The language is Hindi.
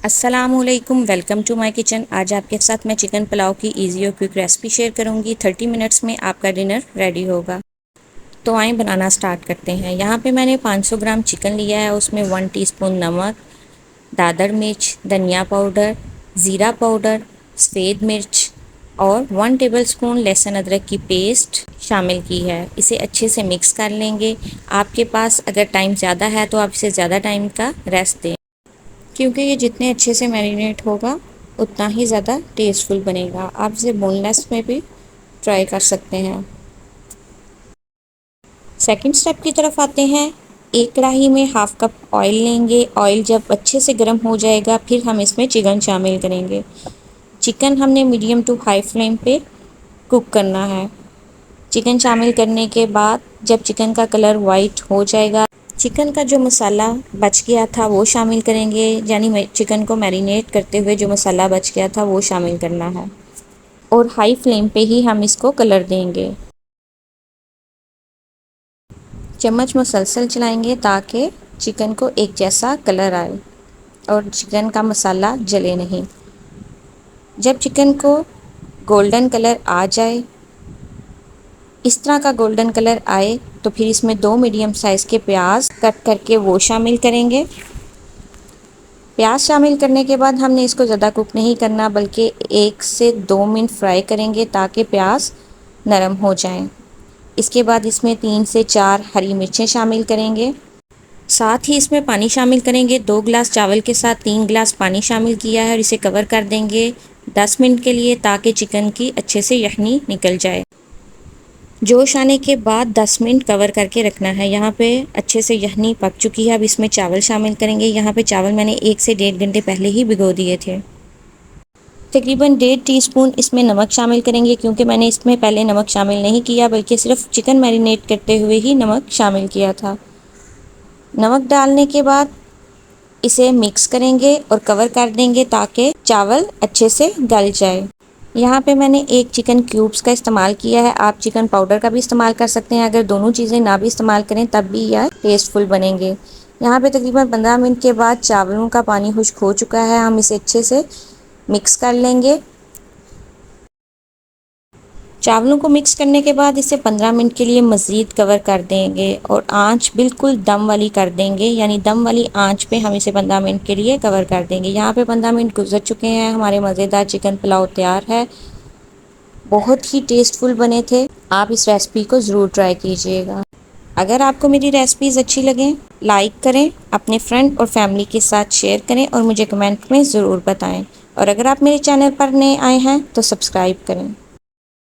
अस्सलामुअलैकुम, वेलकम टू माय किचन। आज आपके साथ मैं चिकन पुलाव की इजी और क्विक रेसिपी शेयर करूंगी। 30 मिनट्स में आपका डिनर रेडी होगा। तो आइए बनाना स्टार्ट करते हैं। यहाँ पे मैंने 500 ग्राम चिकन लिया है। उसमें 1 टीस्पून नमक, दादर मिर्च, धनिया पाउडर, ज़ीरा पाउडर, सफ़ेद मिर्च और 1 टेबलस्पून लहसुन अदरक की पेस्ट शामिल की है। इसे अच्छे से मिक्स कर लेंगे। आपके पास अगर टाइम ज़्यादा है तो आप इसे ज़्यादा टाइम का रेस्ट दें, क्योंकि ये जितने अच्छे से मैरिनेट होगा उतना ही ज़्यादा टेस्टफुल बनेगा। आप इसे बोनलेस में भी ट्राई कर सकते हैं। सेकंड स्टेप की तरफ आते हैं। एक कढ़ाई में हाफ कप ऑयल लेंगे। ऑयल जब अच्छे से गर्म हो जाएगा फिर हम इसमें चिकन शामिल करेंगे। चिकन हमने मीडियम टू हाई फ्लेम पे कुक करना है। चिकन शामिल करने के बाद जब चिकन का कलर वाइट हो जाएगा, चिकन का जो मसाला बच गया था वो शामिल करेंगे। यानी चिकन को मैरिनेट करते हुए जो मसाला बच गया था वो शामिल करना है और हाई फ्लेम पे ही हम इसको कलर देंगे। चम्मच मुसलसल चलाएंगे ताकि चिकन को एक जैसा कलर आए और चिकन का मसाला जले नहीं। जब चिकन को गोल्डन कलर आ जाए, इस तरह का गोल्डन कलर आए, तो फिर इसमें 2 मीडियम साइज़ के प्याज कट करके वो शामिल करेंगे। प्याज शामिल करने के बाद हमने इसको ज़्यादा कुक नहीं करना, बल्कि 1 से 2 मिनट फ्राई करेंगे ताकि प्याज नरम हो जाएं। इसके बाद इसमें 3 से 4 हरी मिर्चें शामिल करेंगे। साथ ही इसमें पानी शामिल करेंगे। 2 गिलास चावल के साथ 3 गिलास पानी शामिल किया है और इसे कवर कर देंगे 10 मिनट के लिए, ताकि चिकन की अच्छे से यखनी निकल जाए। जोश आने के बाद 10 मिनट कवर करके रखना है। यहाँ पे अच्छे से यखनी पक चुकी है। अब इसमें चावल शामिल करेंगे। यहाँ पे चावल मैंने 1 से 1.5 घंटे पहले ही भिगो दिए थे। तकरीबन 1.5 टीस्पून इसमें नमक शामिल करेंगे, क्योंकि मैंने इसमें पहले नमक शामिल नहीं किया, बल्कि सिर्फ चिकन मैरिनेट करते हुए ही नमक शामिल किया था। नमक डालने के बाद इसे मिक्स करेंगे और कवर कर देंगे ताकि चावल अच्छे से गल जाए। यहाँ पे मैंने 1 चिकन क्यूब्स का इस्तेमाल किया है। आप चिकन पाउडर का भी इस्तेमाल कर सकते हैं। अगर दोनों चीज़ें ना भी इस्तेमाल करें तब भी यह टेस्टफुल बनेंगे। यहाँ पे तकरीबन 15 मिनट के बाद चावलों का पानी खुश्क हो चुका है। हम इसे अच्छे से मिक्स कर लेंगे। चावलों को मिक्स करने के बाद इसे 15 मिनट के लिए मज़ीद कवर कर देंगे और आंच बिल्कुल दम वाली कर देंगे। यानी दम वाली आंच पे हम इसे 15 मिनट के लिए कवर कर देंगे। यहाँ पे 15 मिनट गुजर चुके हैं। हमारे मज़ेदार चिकन पुलाव तैयार है। बहुत ही टेस्टफुल बने थे। आप इस रेसिपी को ज़रूर ट्राई कीजिएगा। अगर आपको मेरी रेसिपीज़ अच्छी लगें, लाइक करें, अपने फ्रेंड और फैमिली के साथ शेयर करें और मुझे कमेंट में ज़रूर बताएं। और अगर आप मेरे चैनल पर नए आए हैं तो सब्सक्राइब करें।